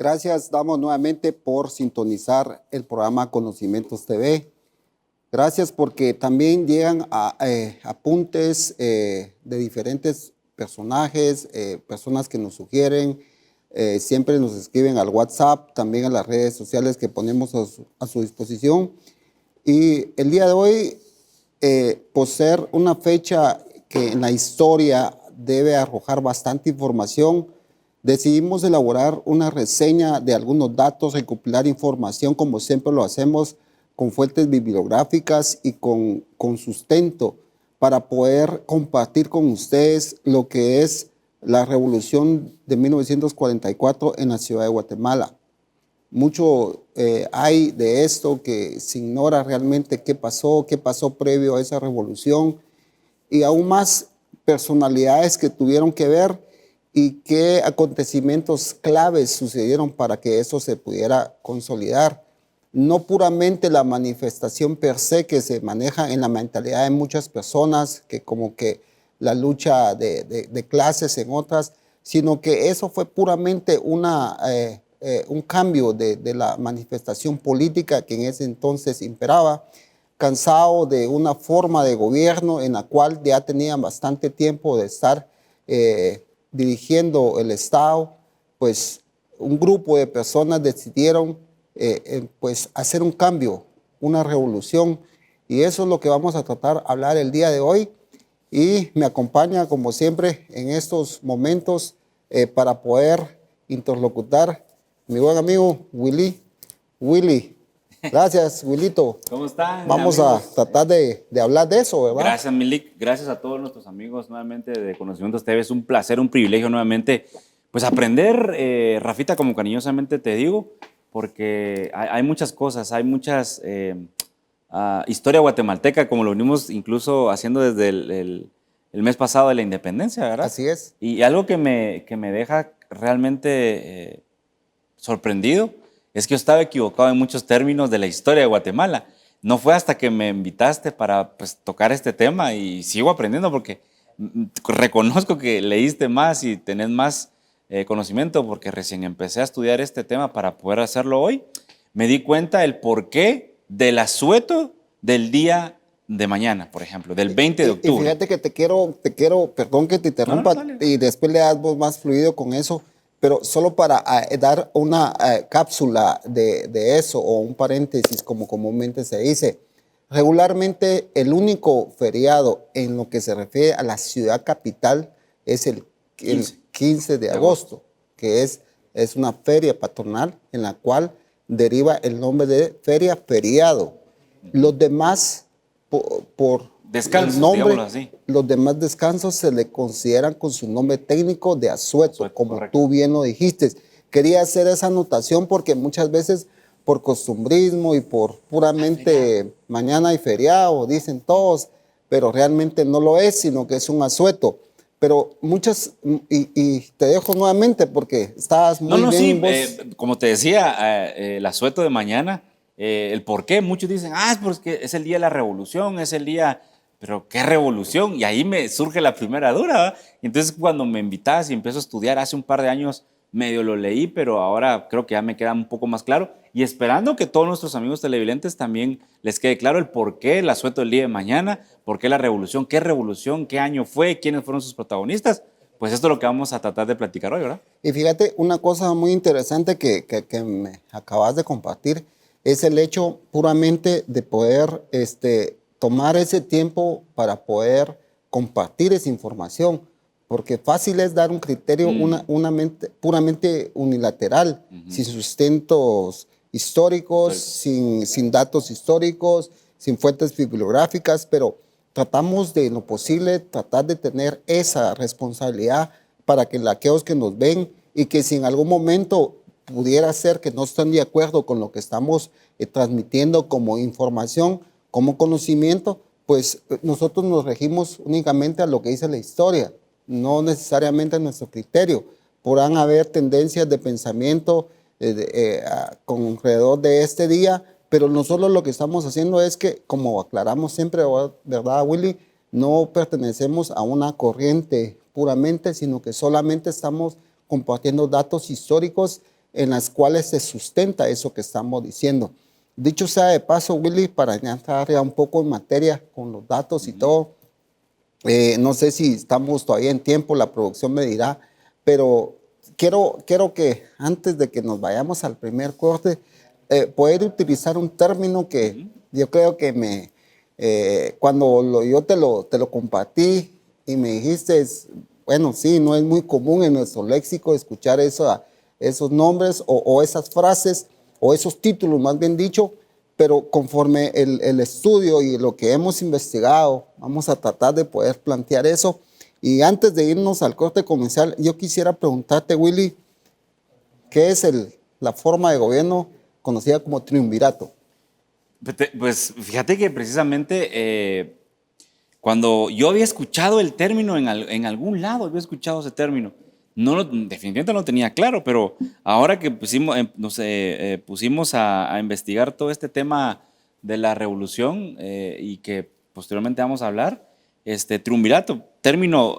Gracias, damos nuevamente por sintonizar el programa Conocimientos TV. Gracias porque también llegan apuntes de diferentes personajes, personas que nos sugieren, siempre nos escriben al WhatsApp, también a las redes sociales que ponemos a su disposición. Y el día de hoy, por ser una fecha que en la historia debe arrojar bastante información, decidimos elaborar una reseña de algunos datos, recopilar información como siempre lo hacemos, con fuentes bibliográficas y con sustento para poder compartir con ustedes lo que es la revolución de 1944 en la ciudad de Guatemala. Mucho hay de esto que se ignora realmente qué pasó previo a esa revolución y aún más personalidades que tuvieron que ver y qué acontecimientos claves sucedieron para que eso se pudiera consolidar. No puramente la manifestación per se que se maneja en la mentalidad de muchas personas, que como que la lucha de clases en otras, sino que eso fue puramente un cambio de la manifestación política que en ese entonces imperaba, cansado de una forma de gobierno en la cual ya tenían bastante tiempo de estar dirigiendo el Estado, pues un grupo de personas decidieron pues hacer un cambio, una revolución, y eso es lo que vamos a tratar de hablar el día de hoy. Y me acompaña como siempre en estos momentos para poder interlocutar mi buen amigo Willy. Gracias, Willito. ¿Cómo están? Vamos amigos? a tratar de hablar de eso, ¿verdad? Gracias, Milik. Gracias a todos nuestros amigos nuevamente de Conocimientos TV. Es un placer, un privilegio nuevamente pues aprender, Rafita, como cariñosamente te digo, porque hay muchas cosas, hay muchas historia guatemalteca, como lo venimos incluso haciendo desde el mes pasado de la independencia, ¿verdad? Así es. Y algo que me deja realmente sorprendido es que yo estaba equivocado en muchos términos de la historia de Guatemala. No fue hasta que me invitaste para pues, tocar este tema y sigo aprendiendo porque reconozco que leíste más y tenés más conocimiento porque recién empecé a estudiar este tema para poder hacerlo hoy. Me di cuenta el porqué del asueto del día de mañana, por ejemplo, del 20 de octubre. Y fíjate que te quiero, perdón que te interrumpa, No, y después le das vos más fluido con eso, pero solo para dar una cápsula de eso o un paréntesis como comúnmente se dice. Regularmente el único feriado en lo que se refiere a la ciudad capital es el 15 de agosto, que es una feria patronal en la cual deriva el nombre de feria feriado. Los demás, por descansos, el nombre, digámoslo así. Los demás descansos se le consideran con su nombre técnico de asueto, como correcto. tú bien lo dijiste. Quería hacer esa anotación porque muchas veces por costumbrismo y por puramente mañana hay feriado, dicen todos, pero realmente no lo es, sino que es un asueto. Pero muchas, y te dejo nuevamente porque estabas muy bien. Sí, como te decía, el asueto de mañana, el por qué, muchos dicen, es porque es el día de la revolución, es el día, pero ¿qué revolución? Y ahí me surge la primera duda, ¿verdad? Entonces cuando me invitas y empiezo a estudiar, hace un par de años medio lo leí, pero ahora creo que ya me queda un poco más claro y esperando que todos nuestros amigos televidentes también les quede claro el por qué el asueto del día de mañana, por qué la revolución, qué año fue, quiénes fueron sus protagonistas. Pues esto es lo que vamos a tratar de platicar hoy, ¿verdad? Y fíjate, una cosa muy interesante que me acabas de compartir es el hecho puramente de poder tomar ese tiempo para poder compartir esa información, porque fácil es dar un criterio puramente unilateral, sin sustentos históricos, sin datos históricos, sin fuentes bibliográficas, pero tratamos de lo posible, tratar de tener esa responsabilidad para que aquellos que nos ven y que si en algún momento pudiera ser que no están de acuerdo con lo que estamos transmitiendo como información, como conocimiento, pues nosotros nos regimos únicamente a lo que dice la historia, no necesariamente a nuestro criterio. Podrán haber tendencias de pensamiento con alrededor de este día, pero nosotros lo que estamos haciendo es que, como aclaramos siempre, ¿verdad, Willy? No pertenecemos a una corriente puramente, sino que solamente estamos compartiendo datos históricos en las cuales se sustenta eso que estamos diciendo. Dicho sea de paso, Willy, para entrar ya un poco en materia con los datos y todo, no sé si estamos todavía en tiempo, la producción me dirá, pero quiero que antes de que nos vayamos al primer corte, poder utilizar un término que yo creo que cuando yo te lo compartí y me dijiste, bueno, sí, no es muy común en nuestro léxico escuchar esos nombres o esas frases o esos títulos, más bien dicho, pero conforme el estudio y lo que hemos investigado, vamos a tratar de poder plantear eso. Y antes de irnos al corte comercial, yo quisiera preguntarte, Willy, ¿qué es la forma de gobierno conocida como triunvirato? Pues fíjate que precisamente cuando yo había escuchado el término en algún lado, había escuchado ese término, definitivamente no lo tenía claro, pero ahora que nos pusimos a investigar todo este tema de la revolución y que posteriormente vamos a hablar, triunvirato, término,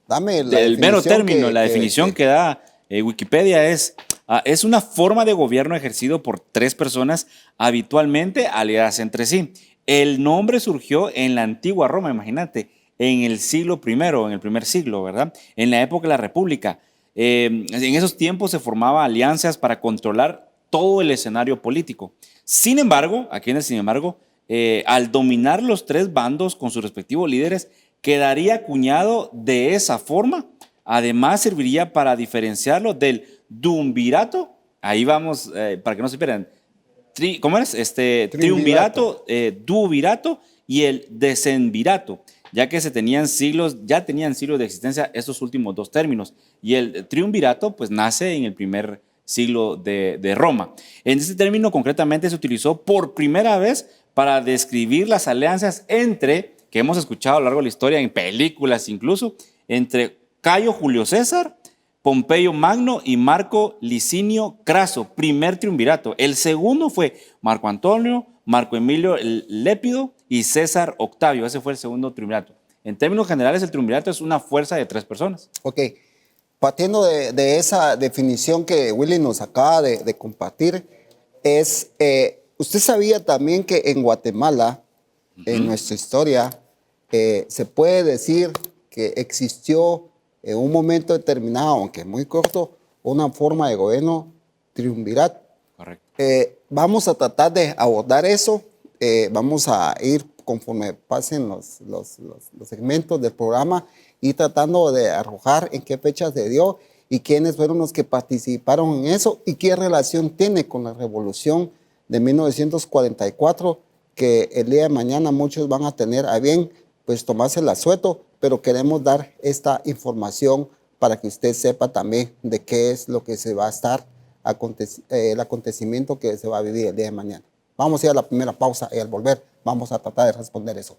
Dame la del mero definición término, la definición que da Wikipedia es una forma de gobierno ejercido por tres personas habitualmente aliadas entre sí. El nombre surgió en la antigua Roma, imagínate, en el siglo I, en el primer siglo, ¿verdad? En la época de la República. En esos tiempos se formaban alianzas para controlar todo el escenario político. Sin embargo, al dominar los tres bandos con sus respectivos líderes, quedaría acuñado de esa forma. Además, serviría para diferenciarlo del duumvirato. Ahí vamos, para que no se pierdan. ¿Cómo es? Triunvirato, duovirato y el decemvirato, ya que ya tenían siglos de existencia estos últimos dos términos. Y el triunvirato pues nace en el primer siglo de Roma. En este término concretamente se utilizó por primera vez para describir las alianzas que hemos escuchado a lo largo de la historia, en películas incluso, entre Cayo Julio César, Pompeyo Magno y Marco Licinio Craso, primer triunvirato. El segundo fue Marco Antonio, Marco Emilio Lépido y César Octavio. Ese fue el segundo triunvirato. En términos generales, el triunvirato es una fuerza de tres personas. Ok, partiendo de esa definición que Willy nos acaba de compartir, usted sabía también que en Guatemala, en nuestra historia, se puede decir que existió en un momento determinado, aunque muy corto, una forma de gobierno triunvirato. Correcto. Vamos a tratar de abordar eso, vamos a ir conforme pasen los segmentos del programa y tratando de arrojar en qué fechas se dio y quiénes fueron los que participaron en eso y qué relación tiene con la revolución de 1944, que el día de mañana muchos van a tener a bien pues tomarse el asueto, pero queremos dar esta información para que usted sepa también de qué es lo que se va a estar, el acontecimiento que se va a vivir el día de mañana. Vamos a ir a la primera pausa y al volver vamos a tratar de responder eso.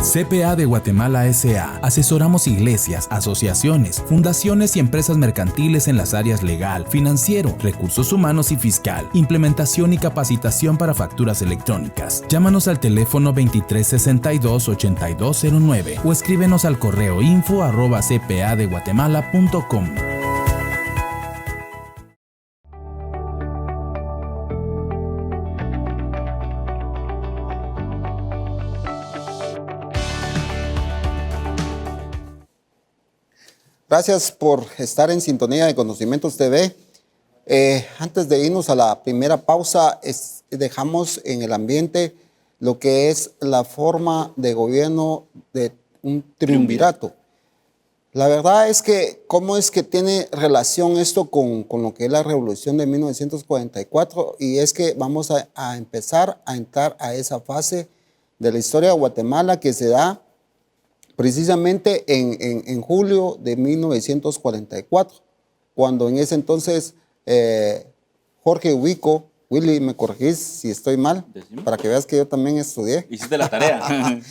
CPA de Guatemala S.A. Asesoramos iglesias, asociaciones, fundaciones y empresas mercantiles en las áreas legal, financiero, recursos humanos y fiscal, implementación y capacitación para facturas electrónicas. Llámanos al teléfono 2362-8209 o escríbenos al correo info@cpadeguatemala.com. Gracias por estar en sintonía de Conocimientos TV. Antes de irnos a la primera pausa, dejamos en el ambiente lo que es la forma de gobierno de un triunvirato. La verdad es que, ¿cómo es que tiene relación esto con lo que es la revolución de 1944? Y es que vamos a empezar a entrar a esa fase de la historia de Guatemala que se da precisamente en julio de 1944, cuando en ese entonces Jorge Ubico, Willy, me corregís si estoy mal, para que veas que yo también estudié. Hiciste la tarea.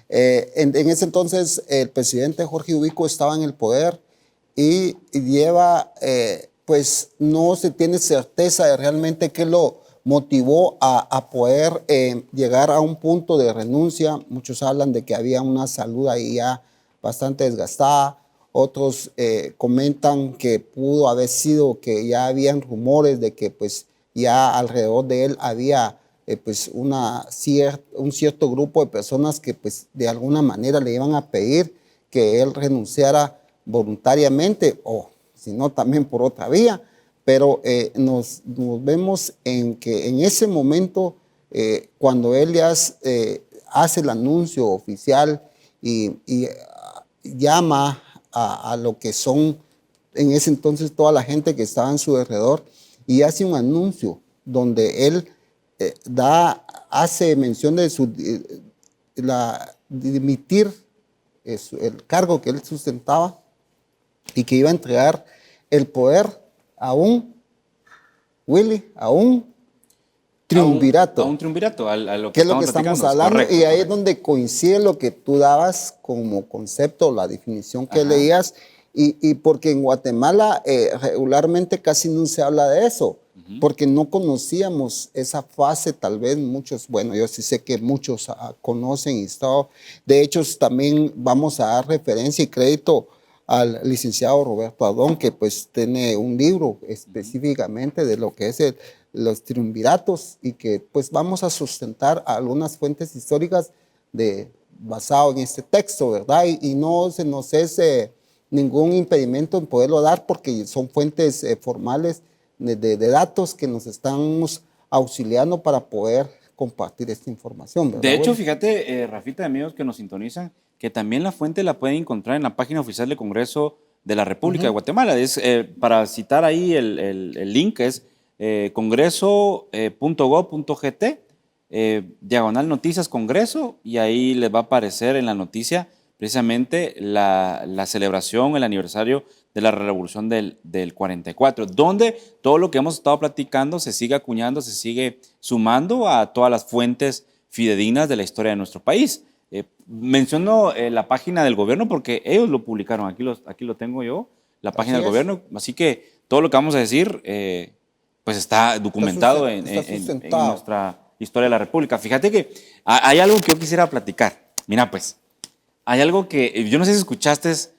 En ese entonces el presidente Jorge Ubico estaba en el poder y lleva, pues no se tiene certeza de realmente qué lo motivó a poder llegar a un punto de renuncia. Muchos hablan de que había una salud ahí ya bastante desgastada. Otros comentan que pudo haber sido que ya habían rumores de que pues ya alrededor de él había pues un cierto grupo de personas que pues de alguna manera le iban a pedir que él renunciara voluntariamente o si no también por otra vía, pero nos vemos en que en ese momento cuando él ya hace el anuncio oficial y llama a lo que son en ese entonces toda la gente que estaba en su alrededor y hace un anuncio donde él hace mención de dimitir el cargo que él sustentaba y que iba a entregar el poder a un triunvirato. A un triunvirato, a lo que es lo que estamos hablando, correcto, y ahí correcto. es donde coincide lo que tú dabas como concepto, la definición que Ajá. leías, y porque en Guatemala regularmente casi no se habla de eso, porque no conocíamos esa fase, tal vez muchos, bueno, yo sí sé que muchos conocen y estado, de hecho también vamos a dar referencia y crédito al licenciado Roberto Adón, que pues tiene un libro específicamente de lo que es los triunviratos y que pues vamos a sustentar algunas fuentes históricas basado en este texto, ¿verdad? Y no se nos es ningún impedimento en poderlo dar porque son fuentes formales de datos que nos estamos auxiliando para poder compartir esta información, ¿verdad? De hecho, Bueno, fíjate, Rafita, amigos que nos sintonizan, que también la fuente la pueden encontrar en la página oficial del Congreso de la República de Guatemala. Es, para citar ahí el link es congreso.gov.gt, diagonal noticias Congreso, y ahí les va a aparecer en la noticia precisamente la celebración, el aniversario de la Revolución del 44, donde todo lo que hemos estado platicando se sigue acuñando, se sigue sumando a todas las fuentes fidedignas de la historia de nuestro país. Menciono la página del gobierno porque ellos lo publicaron, aquí lo tengo yo, la página Así del es. gobierno, así que todo lo que vamos a decir pues está documentado en sustentado. nuestra historia de la República. Fíjate que hay algo que yo quisiera platicar. Mira pues, hay algo que yo no sé si escuchaste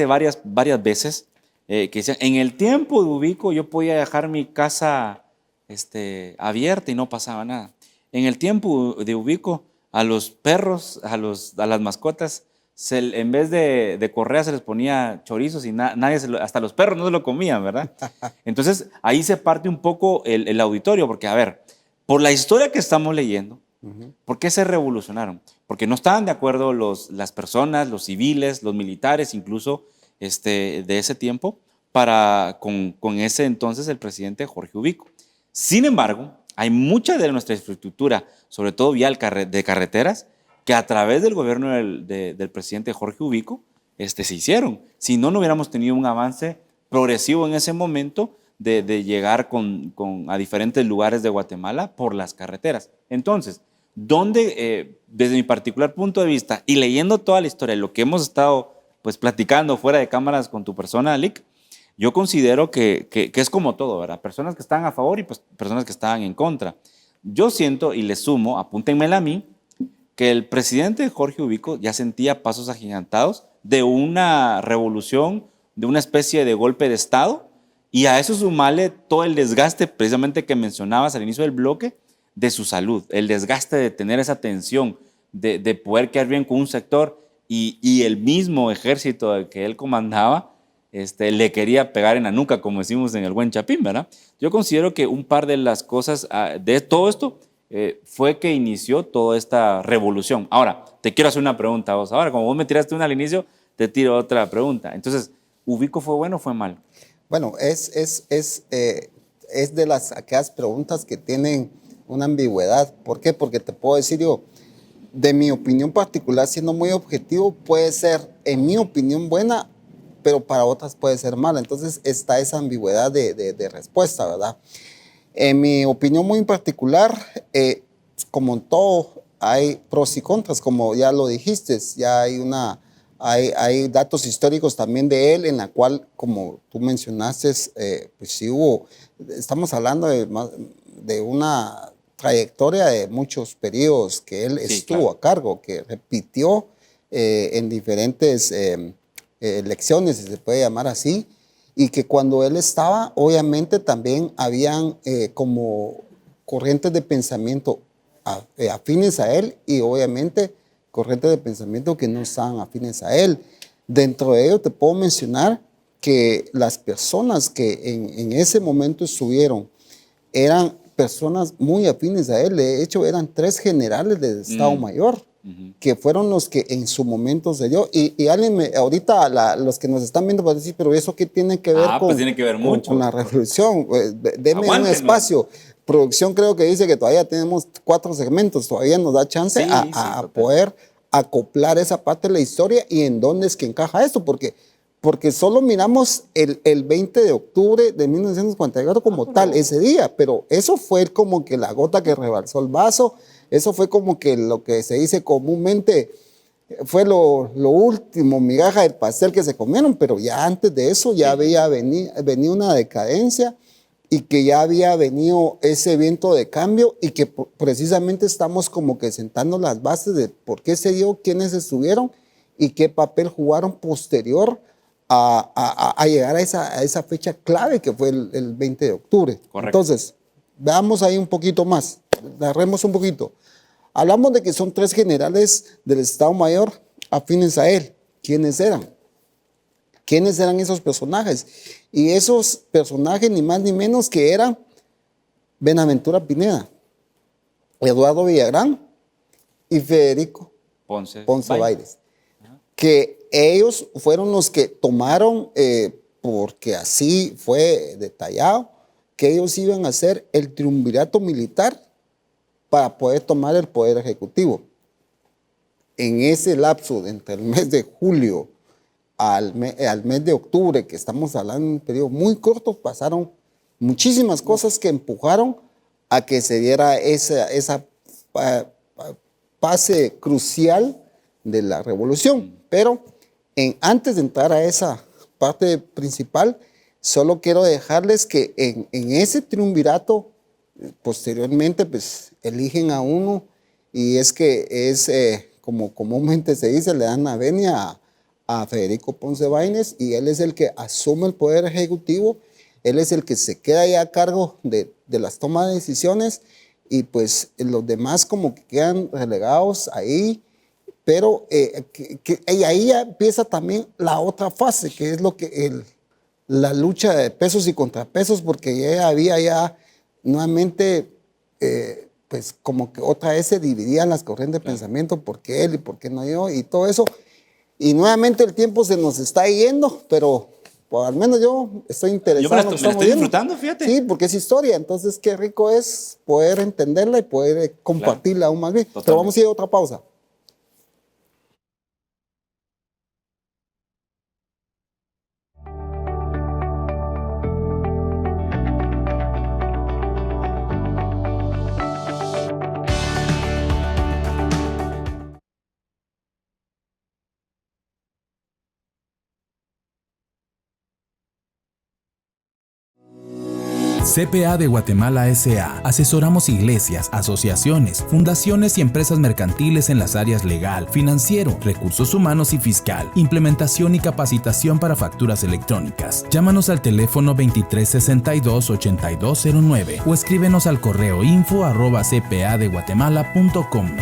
varias veces que decían, en el tiempo de Ubico yo podía dejar mi casa abierta y no pasaba nada. En el tiempo de Ubico a los perros, a las mascotas, en vez de correa se les ponía chorizos y hasta los perros no se lo comían, ¿verdad? Entonces ahí se parte un poco el auditorio, porque a ver, por la historia que estamos leyendo, ¿por qué se revolucionaron? Porque no estaban de acuerdo las personas, los civiles, los militares, incluso de ese tiempo, con ese entonces el presidente Jorge Ubico. Sin embargo, hay mucha de nuestra infraestructura, sobre todo vial de carreteras, que a través del gobierno del presidente Jorge Ubico se hicieron. Si no, no hubiéramos tenido un avance progresivo en ese momento de llegar a diferentes lugares de Guatemala por las carreteras. Entonces, desde mi particular punto de vista y leyendo toda la historia, lo que hemos estado pues, platicando fuera de cámaras con tu persona, Lick, yo considero que es como todo, ¿verdad? Personas que están a favor y pues, personas que están en contra. Yo siento, y les sumo, apúntenmela a mí, que el presidente Jorge Ubico ya sentía pasos agigantados de una revolución, de una especie de golpe de Estado, y a eso sumarle todo el desgaste precisamente que mencionabas al inicio del bloque de su salud, el desgaste de tener esa tensión, de poder quedar bien con un sector y el mismo ejército que él comandaba le quería pegar en la nuca, como decimos en el buen Chapín, ¿verdad? Yo considero que un par de las cosas de todo esto fue que inició toda esta revolución. Ahora, te quiero hacer una pregunta a vos. Ahora, como vos me tiraste una al inicio, te tiro otra pregunta. Entonces, ¿Ubico fue bueno o fue malo? bueno, es de aquellas preguntas que tienen una ambigüedad. ¿Por qué? Porque te puedo decir yo, de mi opinión particular, siendo muy objetivo, puede ser, en mi opinión, buena, pero para otras puede ser mala. Entonces está esa ambigüedad de respuesta, ¿verdad? En mi opinión muy particular, como en todo, hay pros y contras, como ya lo dijiste, ya hay datos históricos también de él, en la cual, como tú mencionaste, pues sí estamos hablando de una trayectoria de muchos periodos que él Sí, estuvo claro. a cargo, que repitió en diferentes elecciones, si se puede llamar así, y que cuando él estaba, obviamente también habían como corrientes de pensamiento afines a él y obviamente corrientes de pensamiento que no estaban afines a él. Dentro de ello te puedo mencionar que las personas que en ese momento estuvieron eran personas muy afines a él. De hecho, eran 3 generales del Estado Mayor que fueron los que en su momento se dio. Y alguien ahorita los que nos están viendo van a decir, pero ¿eso qué tiene que ver Pues tiene que ver mucho. con la revolución? Deme un Aguántenos. espacio. Producción creo que dice que todavía tenemos 4 segmentos, todavía nos da chance Sí, a sí, total. poder acoplar esa parte de la historia y en dónde es que encaja esto, porque solo miramos el 20 de octubre de 1944 como tal, ese día, pero eso fue como que la gota que rebalsó el vaso, eso fue como que lo que se dice comúnmente, fue lo último, migaja del pastel que se comieron, pero ya antes de eso ya había venido una decadencia y que ya había venido ese viento de cambio y que precisamente estamos como que sentando las bases de por qué se dio, quiénes estuvieron y qué papel jugaron posterior a llegar a esa fecha clave que fue el 20 de octubre. Correcto. Entonces, veamos ahí un poquito más, narremos un poquito. Hablamos de que son 3 generales del Estado Mayor afines a él. ¿Quiénes eran? ¿Quiénes eran esos personajes? Y esos personajes ni más ni menos que eran Benaventura Pineda, Eduardo Villagrán y Federico Ponce Baires, que ellos fueron los que tomaron, porque así fue detallado, que ellos iban a hacer el triunvirato militar para poder tomar el poder ejecutivo. En ese lapso entre el mes de julio al mes de octubre, que estamos hablando de un periodo muy corto, pasaron muchísimas cosas que empujaron a que se diera esa fase crucial de la revolución. Pero antes de entrar a esa parte principal, solo quiero dejarles que en ese triunvirato, posteriormente, pues eligen a uno y es que es, como comúnmente se dice, le dan la venia a Federico Ponce Baines y él es el que asume el poder ejecutivo, él es el que se queda ya a cargo de las tomas de decisiones y pues los demás como que quedan relegados ahí, pero y ahí ya empieza también la otra fase, que es lo que la lucha de pesos y contrapesos, porque ya había nuevamente, pues como que otra vez se dividían las corrientes de pensamiento, por qué él y por qué no yo, y todo eso. Y nuevamente el tiempo se nos está yendo, pero pues, al menos yo estoy interesado. Yo me la estoy disfrutando, fíjate. Sí, porque es historia, entonces qué rico es poder entenderla y poder compartirla aún más bien. Totalmente. Pero vamos a ir a otra pausa. CPA de Guatemala S.A. Asesoramos iglesias, asociaciones, fundaciones y empresas mercantiles en las áreas legal, financiero, recursos humanos y fiscal, implementación y capacitación para facturas electrónicas. Llámanos al teléfono 2362-8209 o escríbenos al correo info@cpadeguatemala.com.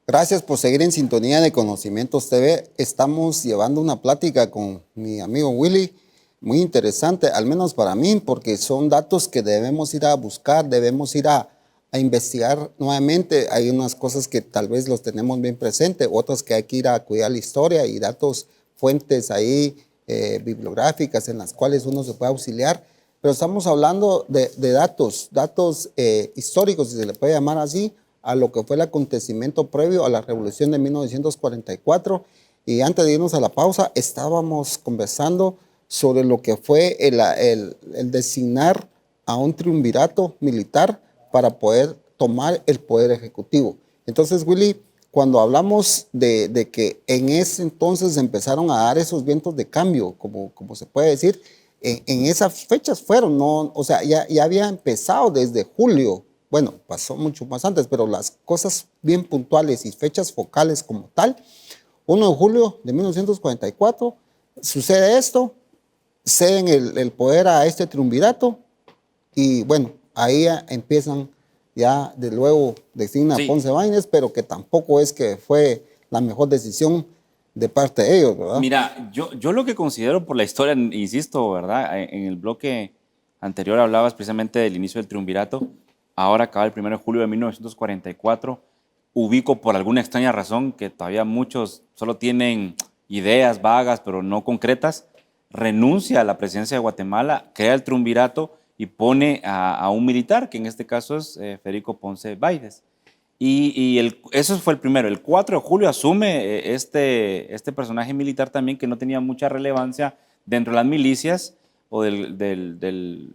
Gracias por seguir en sintonía de Conocimientos TV. Estamos llevando una plática con mi amigo Willy, muy interesante, al menos para mí, porque son datos que debemos ir a buscar, debemos ir a investigar nuevamente. Hay unas cosas que tal vez los tenemos bien presentes, otras que hay que ir a cuidar la historia y datos, fuentes ahí bibliográficas en las cuales uno se puede auxiliar. Pero estamos hablando de datos históricos, si se le puede llamar así, a lo que fue el acontecimiento previo a la revolución de 1944. Y antes de irnos a la pausa, estábamos conversando sobre lo que fue el designar a un triunvirato militar para poder tomar el poder ejecutivo. Entonces, Willy, cuando hablamos de que en ese entonces empezaron a dar esos vientos de cambio, como se puede decir, en esas fechas fueron, ¿no? O sea, ya había empezado desde julio. Bueno, pasó mucho más antes, pero las cosas bien puntuales y fechas focales como tal, 1 de julio de 1944, sucede esto, ceden el poder a este triunvirato y bueno, ahí ya empiezan ya de luego designa a Ponce Báñez, pero que tampoco es que fue la mejor decisión de parte de ellos, ¿verdad? Mira, yo lo que considero por la historia, insisto, ¿verdad? En el bloque anterior hablabas precisamente del inicio del triunvirato, ahora acaba el 1 de julio de 1944, ubico por alguna extraña razón que todavía muchos solo tienen ideas vagas pero no concretas, renuncia a la presidencia de Guatemala, crea el triunvirato y pone a un militar, que en este caso es Federico Ponce Báidez. Eso fue el primero. El 4 de julio asume este personaje militar también que no tenía mucha relevancia dentro de las milicias o del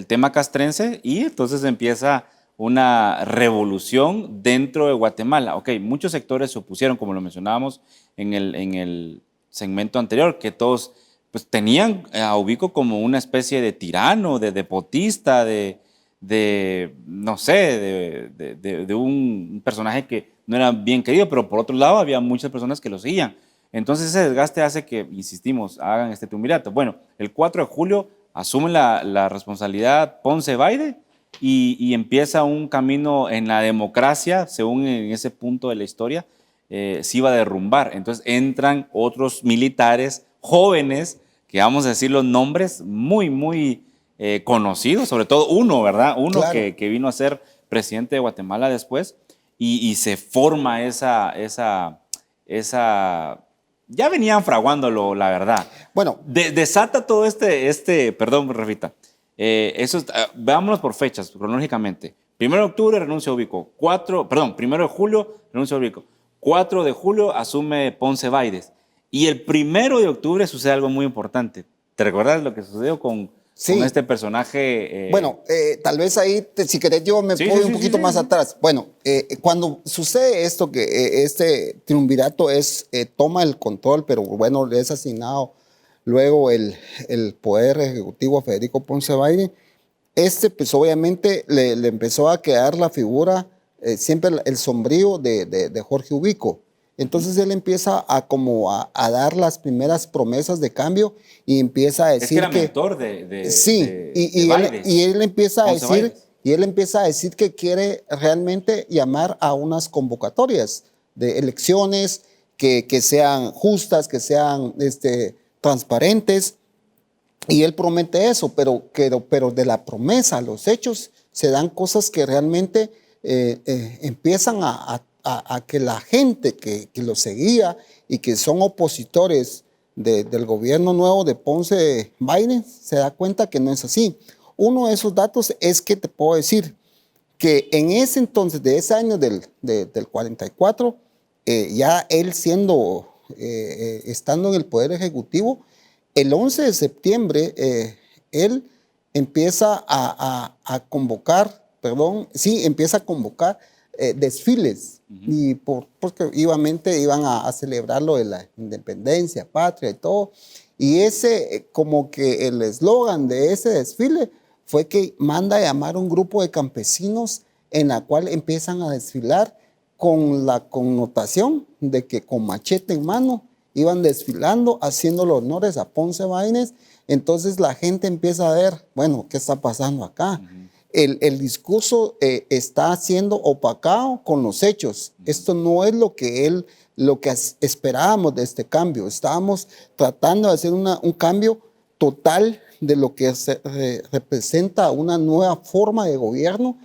tema castrense, y entonces empieza una revolución dentro de Guatemala. Ok, muchos sectores se opusieron, como lo mencionábamos en el segmento anterior, que todos pues tenían a Ubico como una especie de tirano, de despotista, no sé, de un personaje que no era bien querido, pero por otro lado había muchas personas que lo seguían. Entonces ese desgaste hace que, insistimos, hagan este triunvirato. Bueno, el 4 de julio asume la responsabilidad Ponce Báidez y empieza un camino en la democracia, según en ese punto de la historia, se iba a derrumbar. Entonces entran otros militares jóvenes, que vamos a decir los nombres muy conocidos, sobre todo uno, ¿verdad? Uno claro. que vino a ser presidente de Guatemala después, y se forma esa ya venían fraguándolo, la verdad. Bueno. Desata todo perdón, Rafita, veámonos por fechas, cronológicamente. 1 de octubre renuncia a Ubico, 1 de julio renuncia a Ubico, 4 de julio asume Ponce Báidez, y el 1 de octubre sucede algo muy importante. ¿Te recuerdas lo que sucedió con este personaje? Bueno, tal vez ahí, si querés, yo me voy un poquito más atrás. Bueno, cuando sucede esto, que este triunvirato toma el control, pero bueno, le es asignado luego el poder ejecutivo a Federico Ponce Báidez, pues obviamente le empezó a quedar la figura, siempre el sombrío de Jorge Ubico. Entonces él empieza a dar las primeras promesas de cambio y empieza a decir era mentor de sí, Báidez. y él empieza a decir, Báidez. y él empieza a decir que quiere realmente llamar a unas convocatorias de elecciones que sean justas, que sean transparentes, y él promete eso, pero de la promesa a los hechos se dan cosas que realmente empiezan a que la gente que lo seguía y que son opositores del gobierno nuevo de Ponce Báidez se da cuenta que no es así. Uno de esos datos es que te puedo decir que en ese entonces, de ese año del 44, ya él estando en el Poder Ejecutivo, el 11 de septiembre él empieza a convocar desfiles, y porque obviamente iban a celebrar lo de la independencia, patria y todo. Y como que el eslogan de ese desfile fue que manda a llamar un grupo de campesinos en la cual empiezan a desfilar con la connotación de que con machete en mano iban desfilando, haciendo los honores a Ponce Báidez. Entonces la gente empieza a ver, bueno, ¿qué está pasando acá? El discurso está siendo opacado con los hechos. Esto no es lo que esperábamos de este cambio. Estábamos tratando de hacer un cambio total de lo que representa una nueva forma de gobierno,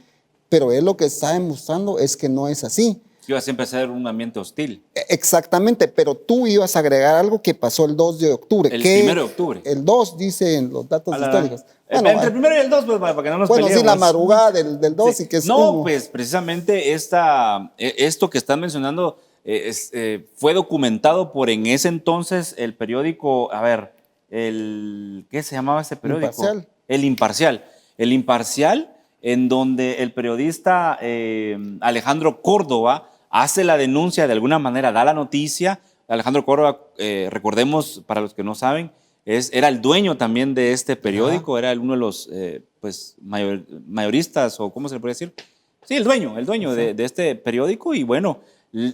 pero él lo que está demostrando es que no es así. Iba siempre a ser un ambiente hostil. Exactamente, pero tú ibas a agregar algo que pasó el 2 de octubre. El que 1 de octubre. El 2 dice en los datos históricos. Bueno, Entre el primero y el 2, pues, para que no nos bueno, peleemos. sí, la madrugada del 2 Sí. y que es No, uno. pues precisamente esto que están mencionando fue documentado por en ese entonces el periódico, a ver, ¿qué se llamaba ese periódico? Imparcial. El Imparcial. El Imparcial, en donde el periodista Alejandro Córdoba hace la denuncia, de alguna manera da la noticia. Alejandro Córdoba, recordemos, para los que no saben, era el dueño también de este periódico, era uno de los mayoristas, o ¿cómo se le puede decir? Sí, el dueño de este periódico. Y bueno,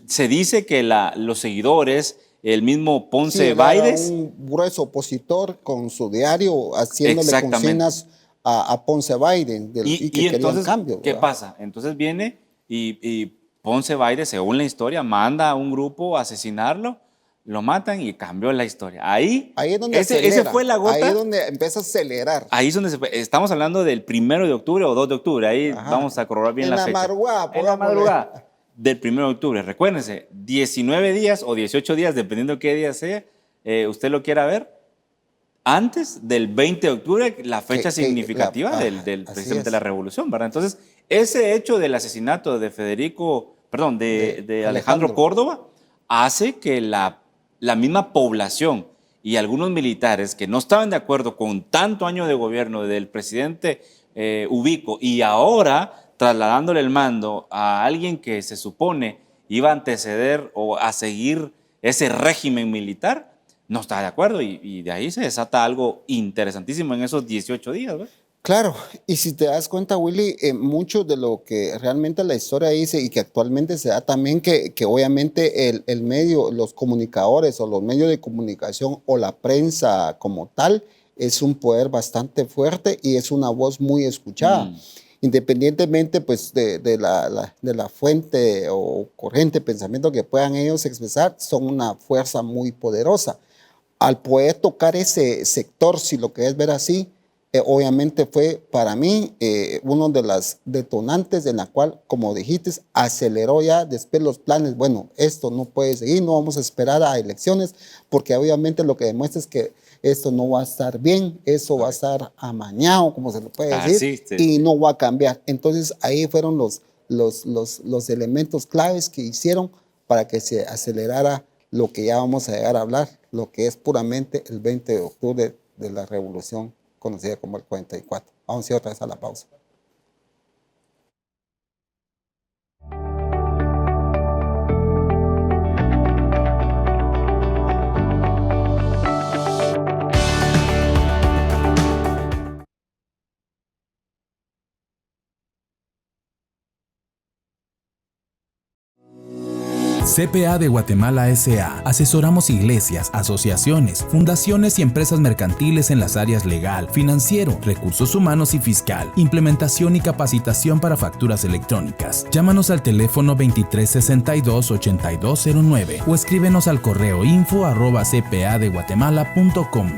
se dice que los seguidores, el mismo Ponce Sí, Baides. era un grueso opositor con su diario haciéndole consignas a Ponce Biden y que quería el cambio. ¿Qué ¿verdad? pasa? Entonces viene y Ponce Baides, según la historia, manda a un grupo a asesinarlo, lo matan y cambió la historia. Ahí es donde ese fue la gota. Ahí es donde empieza a acelerar. Ahí es donde estamos hablando del 1 de octubre o 2 de octubre. Ahí vamos a corroborar bien la fecha. En la madrugada del 1 de octubre. Recuérdense, 19 días o 18 días, dependiendo qué día sea, usted lo quiera ver, antes del 20 de octubre, la fecha significativa precisamente de la revolución, ¿verdad? Entonces, ese hecho del asesinato de de Alejandro Córdoba hace que la misma población y algunos militares que no estaban de acuerdo con tanto año de gobierno del presidente Ubico y ahora trasladándole el mando a alguien que se supone iba a anteceder o a seguir ese régimen militar, no está de acuerdo y de ahí se desata algo interesantísimo en esos 18 días, ¿verdad? Claro, y si te das cuenta, Willy, mucho de lo que realmente la historia dice y que actualmente se da también que obviamente el medio, los comunicadores o los medios de comunicación o la prensa como tal es un poder bastante fuerte y es una voz muy escuchada. Independientemente pues de la fuente o corriente de pensamiento que puedan ellos expresar, son una fuerza muy poderosa. Al poder tocar ese sector, si lo querés ver así, obviamente fue para mí uno de las detonantes en la cual, como dijiste, aceleró ya después los planes. Bueno, esto no puede seguir, no vamos a esperar a elecciones, porque obviamente lo que demuestra es que esto no va a estar bien, eso va a estar amañado, como se le puede decir, y no va a cambiar. Entonces ahí fueron los elementos claves que hicieron para que se acelerara lo que ya vamos a llegar a hablar, lo que es puramente el 20 de octubre de la revolución conocida como el 44. Vamos a ir otra vez a la pausa. CPA de Guatemala S.A. Asesoramos iglesias, asociaciones, fundaciones y empresas mercantiles en las áreas legal, financiero, recursos humanos y fiscal, implementación y capacitación para facturas electrónicas. Llámanos al teléfono 2362-8209 o escríbenos al correo info@cpadeguatemala.com.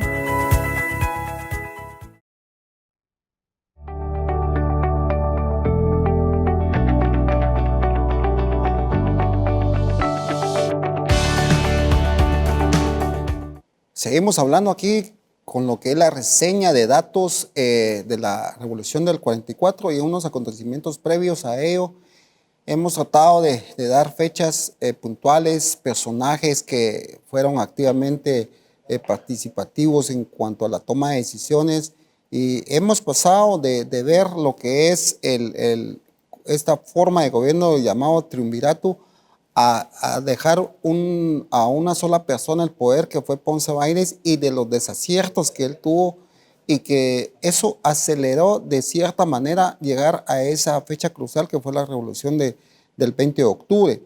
Seguimos hablando aquí con lo que es la reseña de datos de la Revolución del 44 y unos acontecimientos previos a ello. Hemos tratado de dar fechas puntuales, personajes que fueron activamente participativos en cuanto a la toma de decisiones y hemos pasado de ver lo que es esta forma de gobierno llamado triunvirato a dejar a una sola persona el poder, que fue Ponce Baides, y de los desaciertos que él tuvo, y que eso aceleró de cierta manera llegar a esa fecha crucial que fue la revolución del 20 de octubre.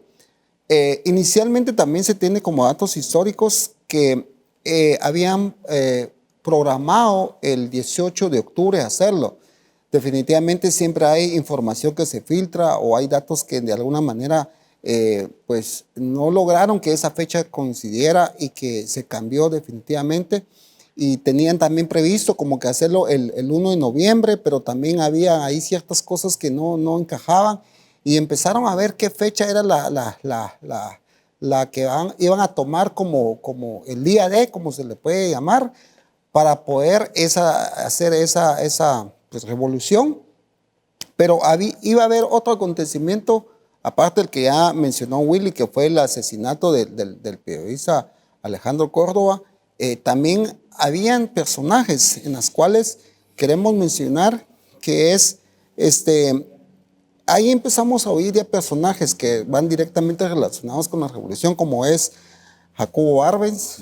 Inicialmente también se tiene como datos históricos que habían programado el 18 de octubre hacerlo. Definitivamente siempre hay información que se filtra o hay datos que de alguna manera pues no lograron que esa fecha coincidiera y que se cambió definitivamente, y tenían también previsto como que hacerlo el 1 de noviembre, pero también había ahí ciertas cosas que no encajaban, y empezaron a ver qué fecha era la que iban a tomar como el día D, como se le puede llamar, para poder hacer esa pues, revolución. Pero iba a haber otro acontecimiento, aparte del que ya mencionó Willy, que fue el asesinato del periodista Alejandro Córdoba. También habían personajes en los cuales queremos mencionar que es, ahí empezamos a oír ya personajes que van directamente relacionados con la revolución, como es Jacobo Arbenz,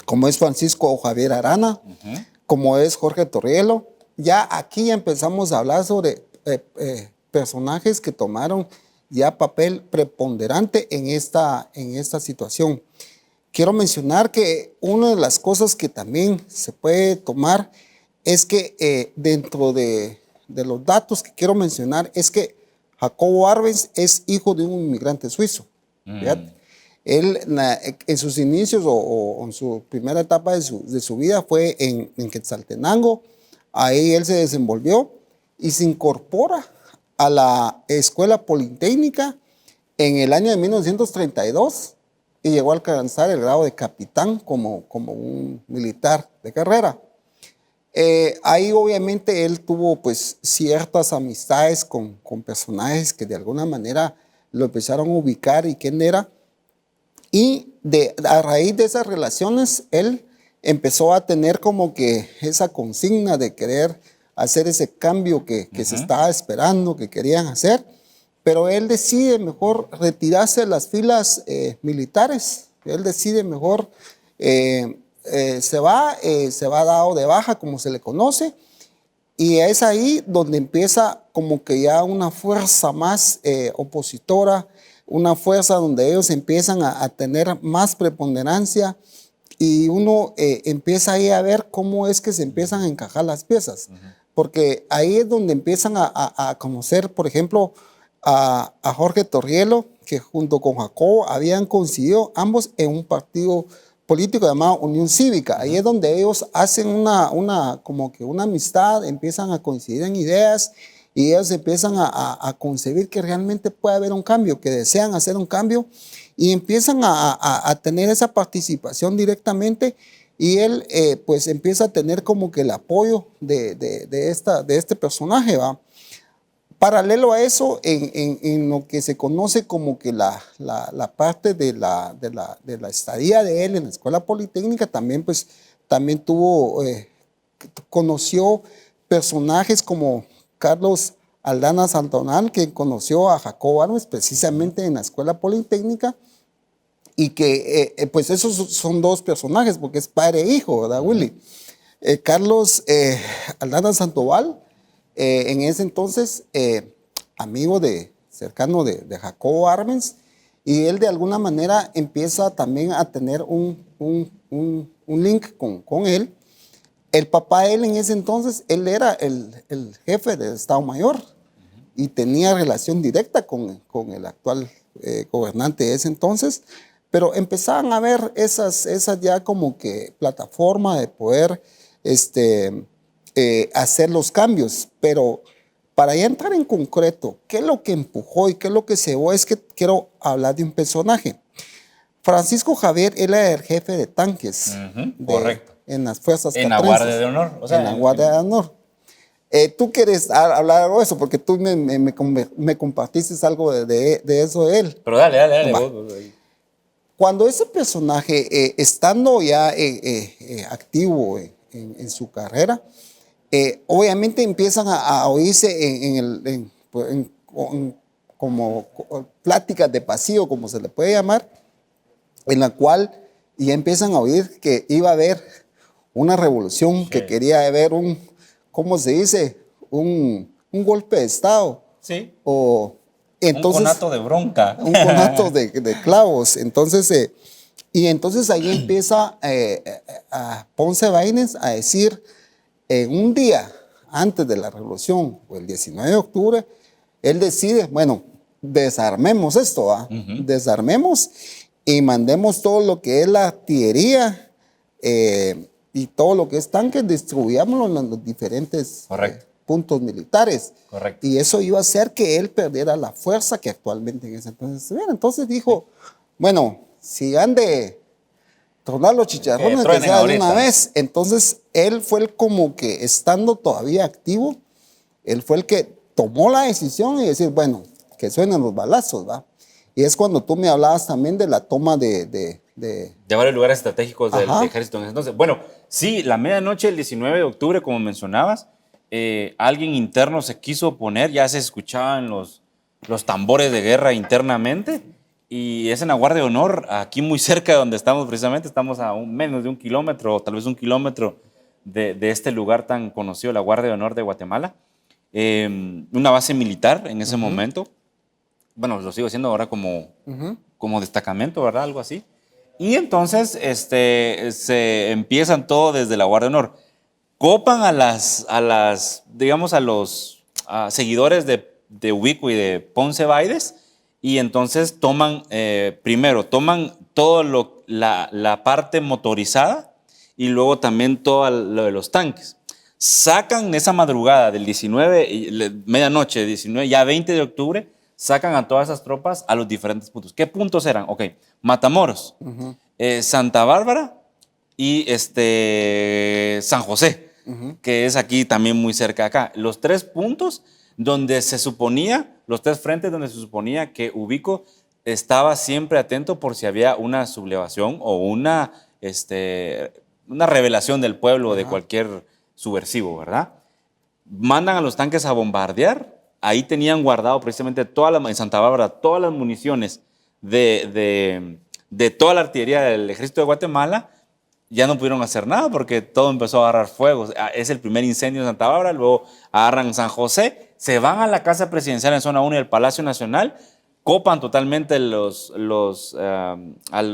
como es Francisco Javier Arana, como es Jorge Torrielo. Ya aquí ya empezamos a hablar sobre personajes que tomaron ya papel preponderante en esta situación. Quiero mencionar que una de las cosas que también se puede tomar es que dentro de los datos que quiero mencionar es que Jacobo Arbenz es hijo de un inmigrante suizo. Él en sus inicios o en su primera etapa de su vida fue en Quetzaltenango. Ahí él se desenvolvió y se incorpora a la Escuela Politécnica en el año de 1932 y llegó a alcanzar el grado de capitán como un militar de carrera. Ahí obviamente él tuvo pues ciertas amistades con personajes que de alguna manera lo empezaron a ubicar y quién era. Y a raíz de esas relaciones él empezó a tener como que esa consigna de querer hacer ese cambio que se estaba esperando, que querían hacer, pero él decide mejor retirarse de las filas militares. Él decide mejor, se va dado de baja, como se le conoce, y es ahí donde empieza como que ya una fuerza más opositora, una fuerza donde ellos empiezan a tener más preponderancia, y uno empieza ahí a ver cómo es que se empiezan a encajar las piezas. Porque ahí es donde empiezan a conocer, por ejemplo, a Jorge Torrielo, que junto con Jacobo habían coincidido ambos en un partido político llamado Unión Cívica. Ahí es donde ellos hacen como que una amistad, empiezan a coincidir en ideas y ellos empiezan a concebir que realmente puede haber un cambio, que desean hacer un cambio y empiezan a tener esa participación directamente. Y él pues empieza a tener como que el apoyo de este personaje, ¿va? Paralelo a eso, en lo que se conoce como que la parte de la estadía de él en la Escuela Politécnica, también conoció personajes como Carlos Aldana Santonal, que conoció a Jacobo Arbenz precisamente en la Escuela Politécnica. Y que, pues esos son dos personajes, porque es padre e hijo, ¿verdad, Willy? Carlos Aldana Sandoval, en ese entonces, amigo cercano de Jacobo Arbenz, y él de alguna manera empieza también a tener un link con él. El papá de él en ese entonces, él era el jefe del Estado Mayor y tenía relación directa con el actual gobernante de ese entonces. Pero empezaban a ver esas ya como que plataforma de poder hacer los cambios. Pero para ya entrar en concreto, ¿qué es lo que empujó y qué es lo que se llevó? Es que quiero hablar de un personaje. Francisco Javier, él era el jefe de tanques. Correcto. En las fuerzas en la Guardia de Honor. O sea, en la Guardia de Honor. Tú quieres hablar algo de eso, porque tú me compartiste algo de eso de él. Pero dale. Cuando ese personaje, estando ya activo en su carrera, obviamente empiezan a oírse como pláticas de pasillo, como se le puede llamar, en la cual ya empiezan a oír que iba a haber una revolución, que quería haber ¿cómo se dice? Un golpe de Estado. Sí. Entonces, un conato de bronca. Un conato de clavos. Entonces, y entonces ahí empieza a Ponce Baines a decir, un día antes de la revolución, o el 19 de octubre, él decide, bueno, desarmemos esto, ¿va? Desarmemos y mandemos todo lo que es la artillería y todo lo que es tanques, distribuyámoslo en los diferentes puntos militares. Correcto. Y eso iba a hacer que él perdiera la fuerza que actualmente en ese entonces tuviera. Entonces dijo, bueno, si han de tronar los chicharrones, que truenen sea de ahorita. una vez. Entonces él fue el como que, estando todavía activo, él fue el que tomó la decisión y decir, bueno, que suenen los balazos, ¿va? Y es cuando tú me hablabas también de la toma de varios lugares estratégicos del Ajá. ejército en ese entonces. Bueno, sí, la medianoche del 19 de octubre, como mencionabas, alguien interno se quiso oponer, ya se escuchaban los tambores de guerra internamente, y es en la Guardia de Honor, aquí muy cerca de donde estamos precisamente, estamos a menos de 1 kilómetro, o tal vez 1 kilómetro de este lugar tan conocido, la Guardia de Honor de Guatemala, una base militar en ese momento. Bueno, lo sigo haciendo ahora como destacamento, ¿verdad? Algo así. Y entonces se empiezan todo desde la Guardia de Honor. Copan digamos, a los seguidores de Ubico y de Ponce Baides, y entonces primero toman todo la parte motorizada y luego también todo lo de los tanques. Sacan esa madrugada del 19, medianoche, 19, ya 20 de octubre, sacan a todas esas tropas a los diferentes puntos. ¿Qué puntos eran? Ok, Matamoros, Santa Bárbara y San José, que es aquí también muy cerca de acá. Los 3 puntos donde se suponía, los 3 frentes donde se suponía que Ubico estaba siempre atento por si había una sublevación o una revelación del pueblo o de cualquier subversivo, ¿verdad? Mandan a los tanques a bombardear. Ahí tenían guardado precisamente en Santa Bárbara todas las municiones de toda la artillería del ejército de Guatemala. Ya no pudieron hacer nada porque todo empezó a agarrar fuego. Es el primer incendio en Santa Bárbara, luego agarran San José, se van a la Casa Presidencial en Zona 1 y el Palacio Nacional, copan totalmente al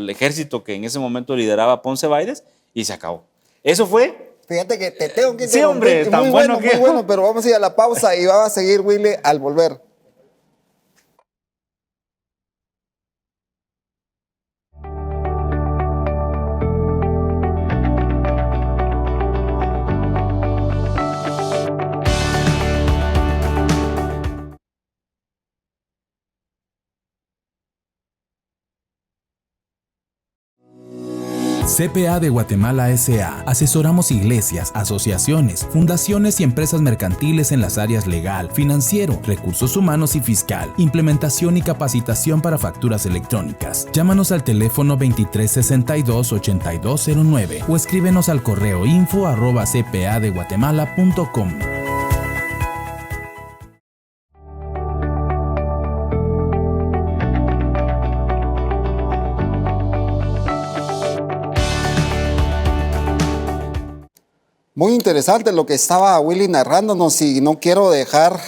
ejército que en ese momento lideraba Ponce Baides y se acabó. Eso fue. Fíjate que te tengo que Sí, hombre, interrumpir. tan Muy bueno bueno, que- muy bueno, pero vamos a ir a la pausa y va a seguir Willy al volver. CPA de Guatemala S.A. Asesoramos iglesias, asociaciones, fundaciones y empresas mercantiles en las áreas legal, financiero, recursos humanos y fiscal, implementación y capacitación para facturas electrónicas. Llámanos al teléfono 2362-8209 o escríbenos al correo info@cpadeguatemala.com. Muy interesante lo que estaba Willy narrándonos y no quiero dejar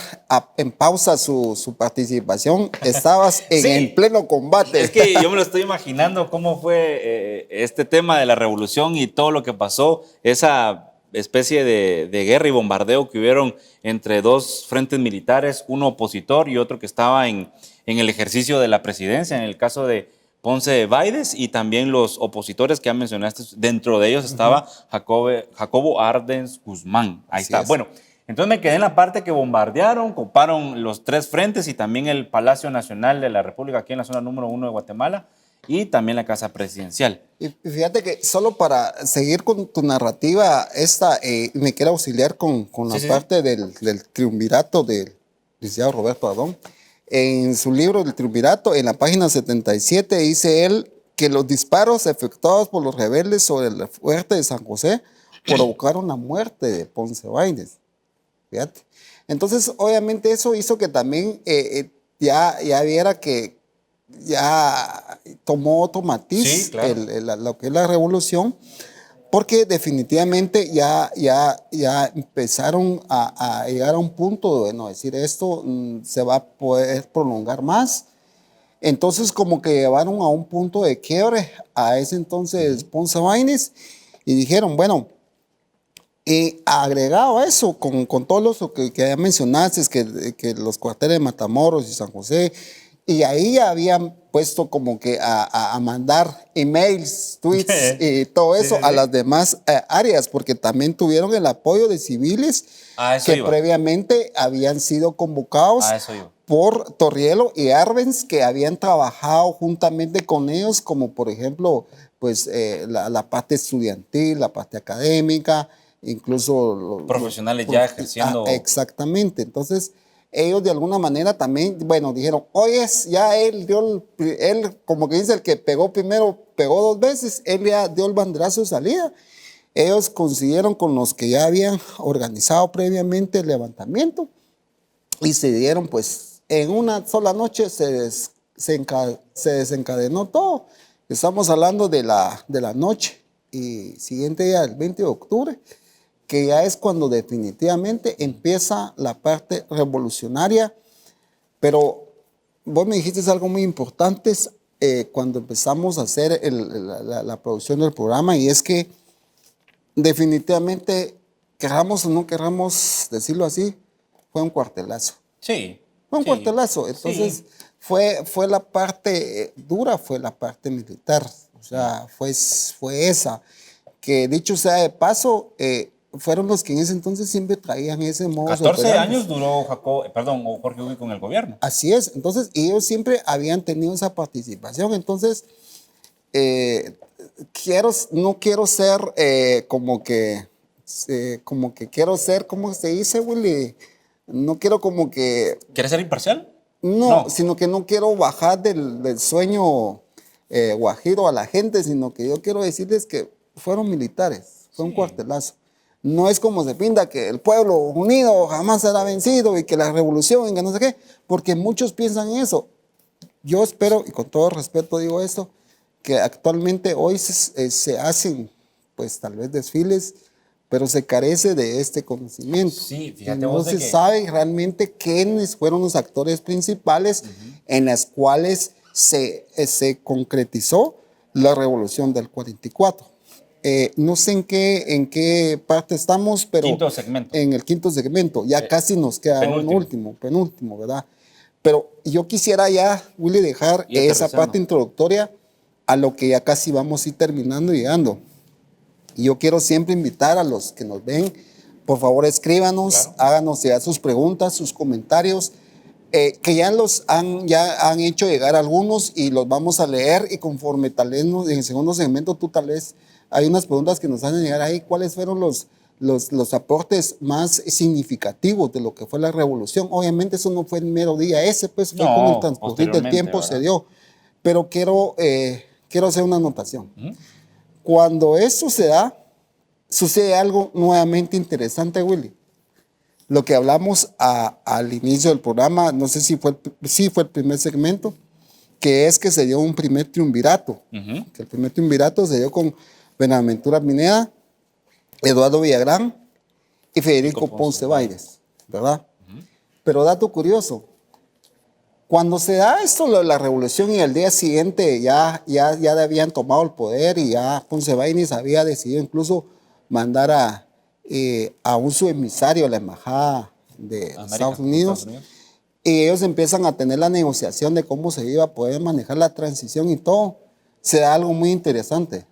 en pausa su participación. Estabas Sí. en pleno combate. Es que yo me lo estoy imaginando cómo fue este tema de la revolución y todo lo que pasó, esa especie de guerra y bombardeo que hubieron entre 2 frentes militares, uno opositor y otro que estaba en el ejercicio de la presidencia, en el caso de Ponce Baides, y también los opositores que ya mencionaste. Dentro de ellos estaba Jacobo Arbenz Guzmán. Ahí Así está. es. Bueno, entonces me quedé en la parte que bombardearon, coparon los 3 frentes y también el Palacio Nacional de la República aquí en la zona número 1 de Guatemala y también la Casa Presidencial. Y fíjate que solo para seguir con tu narrativa, me quiero auxiliar con la Sí. parte del triunvirato del licenciado Roberto Adón. En su libro del triunvirato, en la página 77, dice él que los disparos efectuados por los rebeldes sobre el fuerte de San José provocaron la muerte de Ponce Baides. Fíjate. Entonces, obviamente eso hizo que también ya viera que ya tomó otro matiz Sí, claro. lo que es la revolución, porque definitivamente ya empezaron a llegar a un punto de no decir esto se va a poder prolongar más. Entonces como que llevaron a un punto de quiebre a ese entonces Ponce Baides y dijeron, bueno, agregado a eso, con todos los que ya mencionaste, que los cuarteles de Matamoros y San José, y ahí habían puesto como que a mandar emails tweets y todo eso Sí. a las demás áreas, porque también tuvieron el apoyo de civiles A eso que iba. previamente habían sido convocados A eso iba. por Torrielo y Arbenz, que habían trabajado juntamente con ellos, como por ejemplo, pues la parte estudiantil, la parte académica, incluso Profesionales ya ejerciendo. Exactamente. Entonces, ellos de alguna manera también, bueno, dijeron, oye, ya él dio, él, como que dice, el que pegó primero, pegó dos veces, él ya dio el banderazo de salida. Ellos consiguieron con los que ya habían organizado previamente el levantamiento y se dieron, pues, en una sola noche se desencadenó todo. Estamos hablando de la noche y siguiente día, el 20 de octubre, que ya es cuando definitivamente empieza la parte revolucionaria. Pero vos me dijiste algo muy importante cuando empezamos a hacer la producción del programa, y es que definitivamente, queramos o no queramos decirlo así, fue un cuartelazo. Sí. Fue un sí, cuartelazo. Entonces, sí. fue la parte dura, fue la parte militar. O sea, fue esa. Que dicho sea de paso, fueron los que en ese entonces siempre traían ese modo. 14 años duró Jorge Ubi con el gobierno. Así es. Entonces, ellos siempre habían tenido esa participación. Entonces, no quiero ser como que quiero ser, ¿cómo se dice, Willy? No quiero como que, ¿Quieres ser imparcial? no, No. sino que no quiero bajar del sueño guajiro a la gente, sino que yo quiero decirles que fueron militares, fue un Sí. cuartelazo. No es como se pinta que el pueblo unido jamás será vencido y que la revolución y que no sé qué, porque muchos piensan eso. Yo espero, y con todo respeto digo esto, que actualmente hoy se hacen, pues tal vez desfiles, pero se carece de este conocimiento. Sí, fíjate Y no vos de se que- sabe realmente quiénes fueron los actores principales en las cuales se concretizó la revolución del 44. No sé en qué parte estamos, pero Quinto segmento. en el quinto segmento. Ya casi nos queda penúltimo. penúltimo, ¿verdad? Pero yo quisiera ya, Willy, dejar Y esa aterrizando. parte introductoria a lo que ya casi vamos a ir terminando y llegando. Y yo quiero siempre invitar a los que nos ven, por favor escríbanos, Claro. háganos llegar sus preguntas, sus comentarios, que ya han hecho llegar algunos y los vamos a leer, y conforme tal vez en el segundo segmento tú tal vez hay unas preguntas que nos hacen llegar ahí, cuáles fueron los aportes más significativos de lo que fue la revolución. Obviamente eso no fue el mero día ese, pues fue No, con el transcurrir del posteriormente, tiempo se ¿verdad? dio. Pero quiero hacer una anotación. Cuando eso se da, sucede algo nuevamente interesante, Willy. Lo que hablamos al inicio del programa, no sé si fue el primer segmento, que es que se dio un primer triunvirato. Que el primer triunvirato se dio con Benaventura Pineda, Eduardo Villagrán y Federico Ponce Báez, ¿verdad? Pero dato curioso, cuando se da esto, la revolución, y al día siguiente ya habían tomado el poder, y ya Ponce Báez había decidido incluso mandar a un subemisario a la embajada de Estados Unidos, y ellos empiezan a tener la negociación de cómo se iba a poder manejar la transición y todo. Se da algo muy interesante,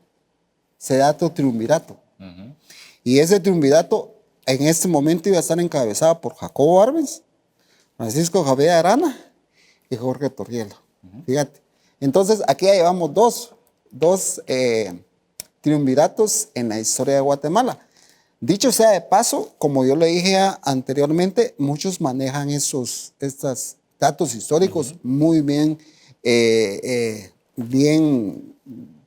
se da otro triunvirato. Y ese triunvirato en este momento iba a estar encabezado por Jacobo Arbenz, Francisco Javier Arana y Jorge Torrielo. Fíjate. Entonces, aquí ya llevamos dos triunviratos en la historia de Guatemala. Dicho sea de paso, como yo le dije anteriormente, muchos manejan estos datos históricos muy bien,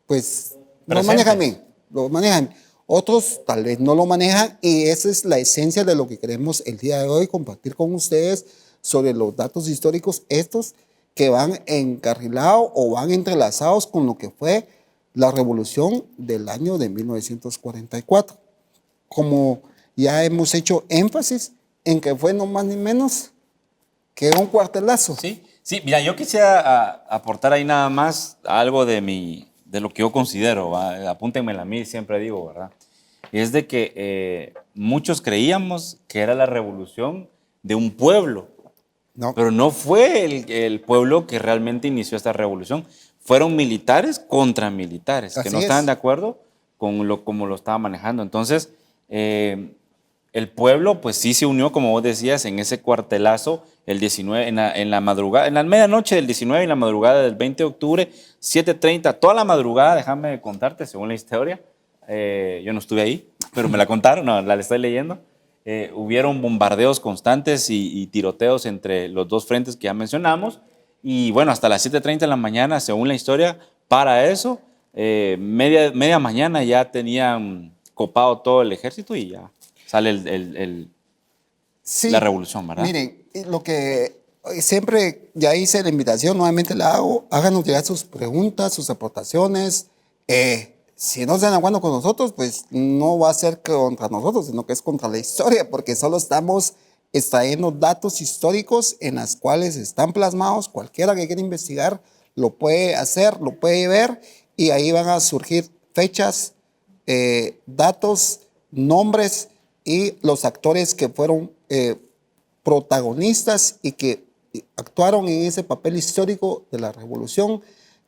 pues lo manejan bien, lo manejan. Otros tal vez no lo manejan, y esa es la esencia de lo que queremos el día de hoy compartir con ustedes sobre los datos históricos estos que van encarrilados o van entrelazados con lo que fue la revolución del año de 1944. Como ya hemos hecho énfasis en que fue no más ni menos que un cuartelazo. Sí, mira, yo quisiera aportar ahí nada más algo de lo que yo considero, ¿va? Apúntenmela a mí, siempre digo, ¿verdad? Es de que muchos creíamos que era la revolución de un pueblo, No. pero no fue el pueblo que realmente inició esta revolución, fueron militares contra militares, que Así no estaban es. de acuerdo con como lo estaba manejando. Entonces, el pueblo, pues sí se unió, como vos decías, en ese cuartelazo el 19, en la madrugada, en la medianoche del 19 y la madrugada del 20 de octubre, 7:30, toda la madrugada, déjame contarte, según la historia, yo no estuve ahí, pero me la contaron, no, la estoy leyendo. Hubieron bombardeos constantes y tiroteos entre los dos frentes que ya mencionamos. Y bueno, hasta las 7:30 de la mañana, según la historia, para eso, media mañana ya tenían copado todo el ejército y ya sale Sí, la revolución, ¿verdad? miren, lo que siempre ya hice la invitación, nuevamente la hago, háganos llegar sus preguntas, sus aportaciones. Si no están de acuerdo con nosotros, pues no va a ser contra nosotros, sino que es contra la historia, porque solo estamos extrayendo datos históricos en las cuales están plasmados. Cualquiera que quiera investigar lo puede hacer, lo puede ver, y ahí van a surgir fechas, datos, nombres y los actores que fueron protagonistas y que actuaron en ese papel histórico de la revolución,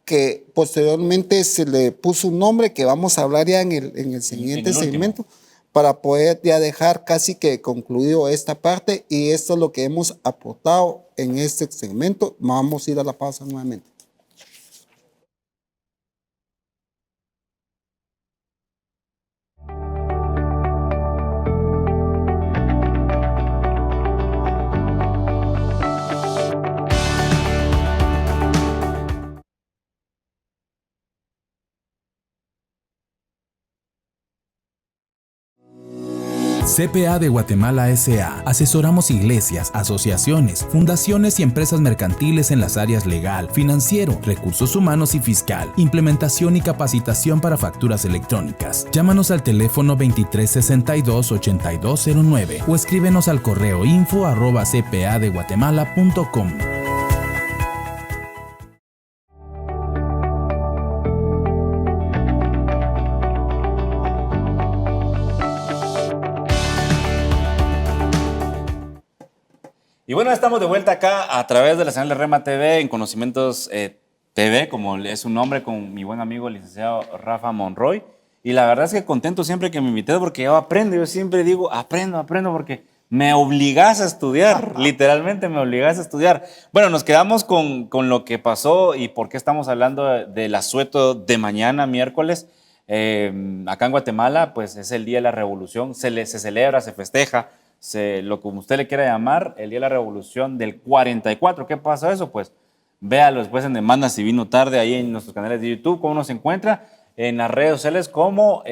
que posteriormente se le puso un nombre que vamos a hablar ya en el siguiente el último. segmento, para poder ya dejar casi que concluido esta parte, y esto es lo que hemos aportado en este segmento. Vamos a ir a la pausa nuevamente. CPA de Guatemala S.A. Asesoramos iglesias, asociaciones, fundaciones y empresas mercantiles en las áreas legal, financiero, recursos humanos y fiscal, implementación y capacitación para facturas electrónicas. Llámanos al teléfono 2362-8209 o escríbenos al correo info@cpadeguatemala.com. Y bueno, estamos de vuelta acá a través de la señal de Rema TV, en Conocimientos TV, como es su nombre, con mi buen amigo el licenciado Rafa Monroy. Y la verdad es que contento siempre que me invites, porque yo aprendo. Yo siempre digo, aprendo, porque me obligas a estudiar, literalmente me obligas a estudiar. Bueno, nos quedamos con lo que pasó y por qué estamos hablando del asueto de mañana, miércoles. Acá en Guatemala, pues es el Día de la Revolución, se celebra, se festeja, lo que usted le quiera llamar, el Día de la Revolución del 44. ¿Qué pasa eso? Pues véalo después en Demanda si vino tarde, ahí en nuestros canales de YouTube, cómo nos encuentra, en las redes sociales como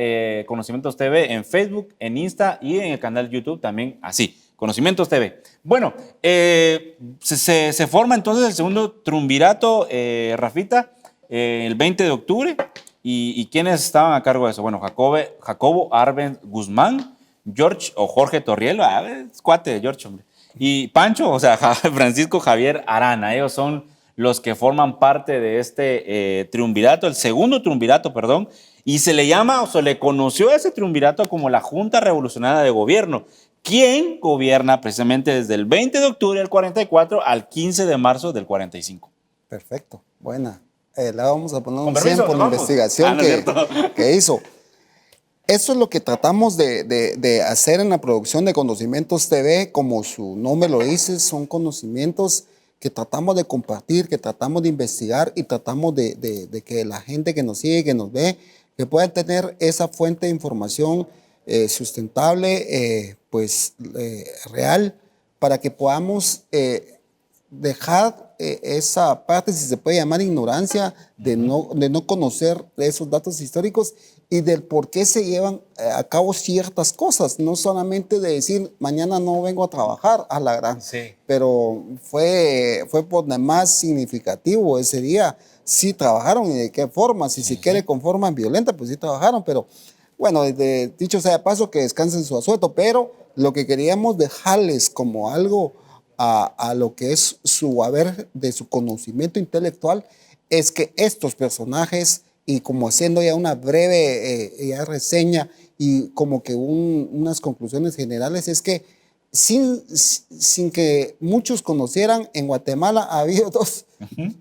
Conocimientos TV, en Facebook, en Insta y en el canal de YouTube también así, Conocimientos TV. Bueno, se forma entonces el segundo triunvirato, Rafita, el 20 de octubre. ¿Y quiénes estaban a cargo de eso? Bueno, Jacobo Arbenz Guzmán, George o Jorge Torriel, es cuate de George, hombre. Y Pancho, o sea, Francisco Javier Arana. Ellos son los que forman parte de este triunvirato, el segundo triunvirato, perdón. Y se le llama, o se le conoció a ese triunvirato como la Junta Revolucionaria de Gobierno, quien gobierna precisamente desde el 20 de octubre del 44 al 15 de marzo del 45. Perfecto, buena. Le vamos a poner un Con 100 permiso, por la nos vamos. investigación No es cierto. que hizo. Eso es lo que tratamos de hacer en la producción de Conocimientos TV. Como su nombre lo dice, son conocimientos que tratamos de compartir, que tratamos de investigar, y tratamos de que la gente que nos sigue, que nos ve, que pueda tener esa fuente de información sustentable, real, para que podamos dejar esa parte, si se puede llamar ignorancia, de no conocer esos datos históricos y del por qué se llevan a cabo ciertas cosas. No solamente de decir, mañana no vengo a trabajar, a la gran. Sí. Pero fue por demás significativo ese día. Sí trabajaron, y de qué forma. Si se quiere con forma violenta, pues sí trabajaron. Pero bueno, dicho sea de paso, que descansen su asueto. Pero lo que queríamos dejarles como algo a lo que es su haber, de su conocimiento intelectual, es que estos personajes, y como haciendo ya una breve ya reseña y como que unas conclusiones generales, es que sin que muchos conocieran, en Guatemala ha habido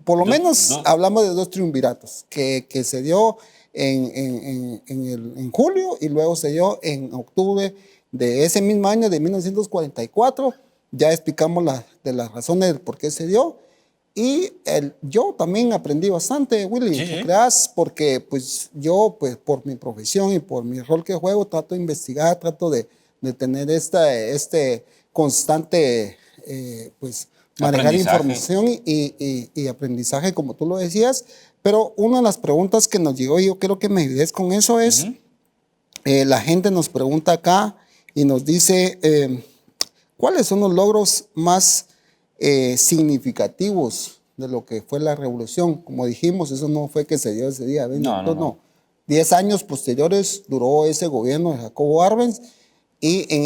Por lo menos hablamos de 2 triunviratos que se dio en julio y luego se dio en octubre de ese mismo año de 1944. Ya explicamos de las razones del por qué se dio. Y yo también aprendí bastante, Willy, Sí, sí. creas, porque pues yo, pues por mi profesión y por mi rol que juego, trato de investigar, trato de tener este constante, pues, manejar Aprendizaje. información y aprendizaje, como tú lo decías. Pero una de las preguntas que nos llegó, y yo quiero que me ayudes con eso, es, la gente nos pregunta acá y nos dice, ¿cuáles son los logros más significativos de lo que fue la revolución? Como dijimos, eso no fue que se dio ese día, no. 10 años posteriores duró ese gobierno de Jacobo Arbenz, y en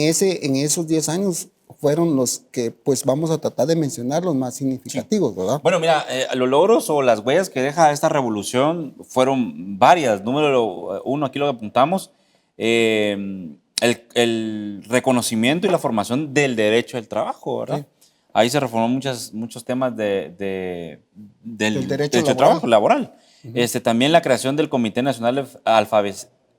esos 10 años fueron los que pues vamos a tratar de mencionar los más significativos, ¿verdad? Bueno, mira, los logros o las huellas que deja esta revolución fueron varias. Número 1, aquí lo apuntamos, el reconocimiento y la formación del derecho al trabajo, ¿verdad? Sí. Ahí se reformó muchos temas del derecho al trabajo laboral. También la creación del Comité Nacional de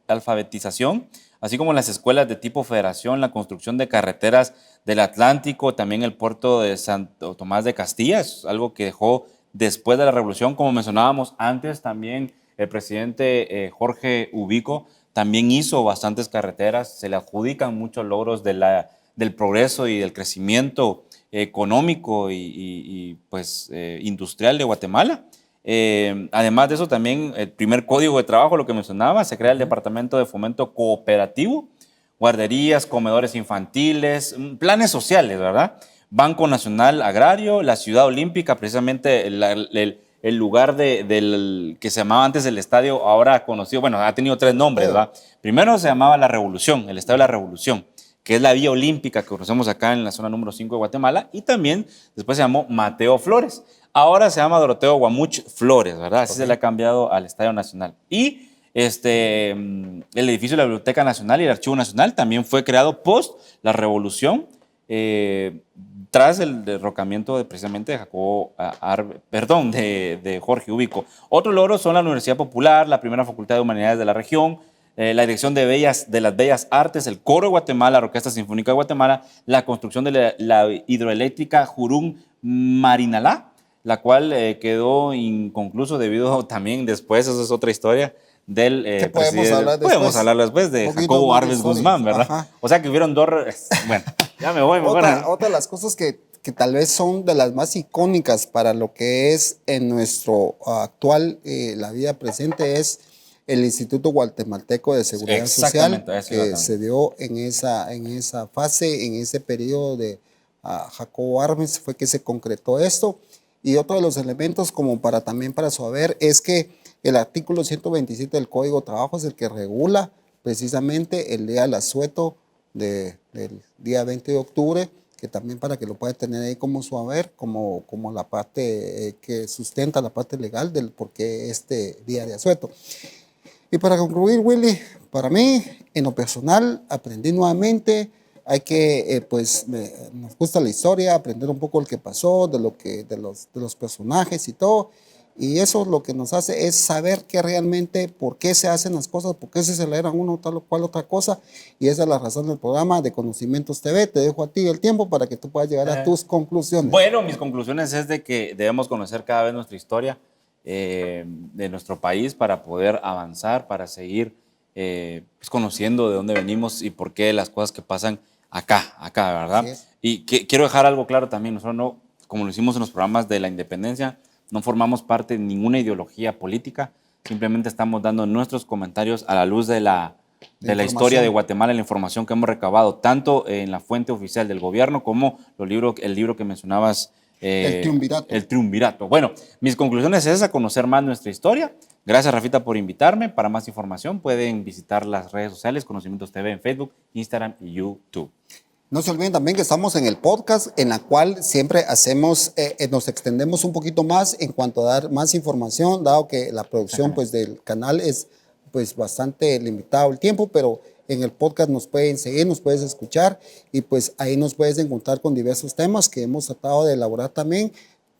Alfabetización, así como las escuelas de tipo federación, la construcción de carreteras del Atlántico, también el puerto de Santo Tomás de Castilla, es algo que dejó después de la revolución. Como mencionábamos antes, también el presidente Jorge Ubico también hizo bastantes carreteras, se le adjudican muchos logros del progreso y del crecimiento económico y industrial de Guatemala. Además de eso, también el primer código de trabajo, lo que mencionaba, se crea el Departamento de Fomento Cooperativo, guarderías, comedores infantiles, planes sociales, ¿verdad? Banco Nacional Agrario, la Ciudad Olímpica, precisamente el lugar del que se llamaba antes el estadio, ahora conocido, bueno, ha tenido 3 nombres, ¿verdad? Primero se llamaba La Revolución, el Estadio de la Revolución, que es la Vía Olímpica que conocemos acá en la zona número 5 de Guatemala, y también después se llamó Mateo Flores. Ahora se llama Doroteo Guamuch Flores, ¿verdad? Así se le ha cambiado al Estadio Nacional. Y el edificio de la Biblioteca Nacional y el Archivo Nacional también fue creado post la Revolución, tras el derrocamiento precisamente de de Jorge Ubico. Otros logros son la Universidad Popular, la primera Facultad de Humanidades de la región, la Dirección de las Bellas Artes, el Coro de Guatemala, la Orquesta Sinfónica de Guatemala, la construcción de la hidroeléctrica Jurún-Marinalá, la cual quedó inconcluso debido también después, eso es otra historia, del podemos hablar después de Jacobo Arbenz Guzmán, ¿verdad? Ajá. O sea que hubieron 2... Bueno, ya me voy. Otra de las cosas que tal vez son de las más icónicas para lo que es en nuestro actual, la vida presente, es el Instituto Guatemalteco de Seguridad Social, que se dio en esa fase, en ese periodo de Jacobo Arbenz, fue que se concretó esto. Y otro de los elementos también para saber es que el artículo 127 del Código de Trabajo es el que regula precisamente el día del asueto del día 20 de octubre, que también para que lo pueda tener ahí como su haber, como la parte que sustenta la parte legal del por qué este día de asueto. Y para concluir, Willy, para mí, en lo personal, aprendí nuevamente. Hay que, nos gusta la historia, aprender un poco lo que pasó, de los personajes y todo. Y eso lo que nos hace es saber que realmente por qué se hacen las cosas, por qué se celebran una o tal o cual otra cosa. Y esa es la razón del programa de Conocimientos TV. Te dejo a ti el tiempo para que tú puedas llegar a tus conclusiones. Bueno, mis conclusiones es de que debemos conocer cada vez nuestra historia de nuestro país para poder avanzar, para seguir conociendo de dónde venimos y por qué las cosas que pasan acá, ¿verdad? Y quiero dejar algo claro también, nosotros no, como lo hicimos en los programas de la independencia, no formamos parte de ninguna ideología política, simplemente estamos dando nuestros comentarios a la luz de la historia de Guatemala, la información que hemos recabado, tanto en la fuente oficial del gobierno como el libro que mencionabas, El Triunvirato. El Triunvirato. Bueno, mis conclusiones es esa, conocer más nuestra historia. Gracias, Rafita, por invitarme. Para más información pueden visitar las redes sociales Conocimientos TV en Facebook, Instagram y YouTube. No se olviden también que estamos en el podcast, en la cual siempre nos extendemos un poquito más en cuanto a dar más información, dado que la producción del canal es bastante limitado el tiempo, pero en el podcast nos pueden seguir, nos puedes escuchar y ahí nos puedes encontrar con diversos temas que hemos tratado de elaborar también,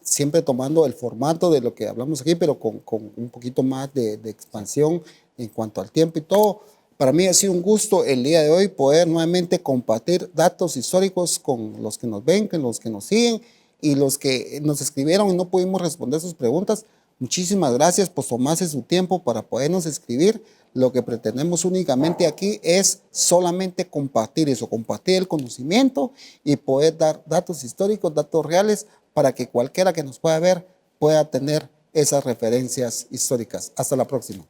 siempre tomando el formato de lo que hablamos aquí, pero con un poquito más de expansión en cuanto al tiempo y todo. Para mí ha sido un gusto el día de hoy poder nuevamente compartir datos históricos con los que nos ven, con los que nos siguen y los que nos escribieron y no pudimos responder sus preguntas. Muchísimas gracias por tomarse su tiempo para podernos escribir. Lo que pretendemos únicamente aquí es solamente compartir eso, compartir el conocimiento y poder dar datos históricos, datos reales, para que cualquiera que nos pueda ver pueda tener esas referencias históricas. Hasta la próxima.